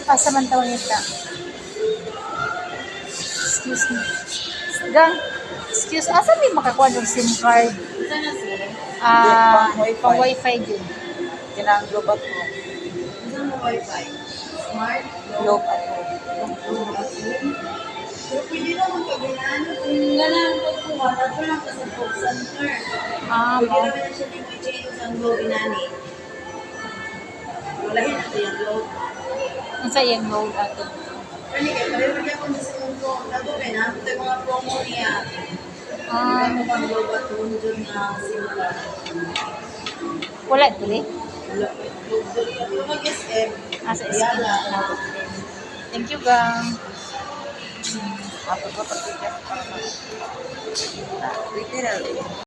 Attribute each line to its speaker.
Speaker 1: Pasamantawang ita. Excuse me. Gang, excuse, asa may makakuha ng SIM card?
Speaker 2: Isa na sir.
Speaker 1: Pang wifi din.
Speaker 3: Kinanglobat ko.
Speaker 2: Isa mo wifi. Smart.
Speaker 3: Globe at home.
Speaker 2: So, pwede naman kabinaan kung ganahan ko kuha, nato lang ka sa call center. Pwede
Speaker 1: Mo.
Speaker 2: naman na siya din may change ang globe inani. Walahin natin yung globe.
Speaker 1: Ang sayang load ato.
Speaker 2: Kani kaya pareho niya kung sa segundo. Nato kaya na, ito yung mga promo niya.
Speaker 1: Ah,
Speaker 2: Ano pang globe at home dun na simula.
Speaker 1: wala dili.
Speaker 2: Wala pa yung globe dun. Yung mag-SM.
Speaker 1: Asa
Speaker 2: Yala.
Speaker 1: Thank you, gang.
Speaker 3: Ako ko pagkikas para literal.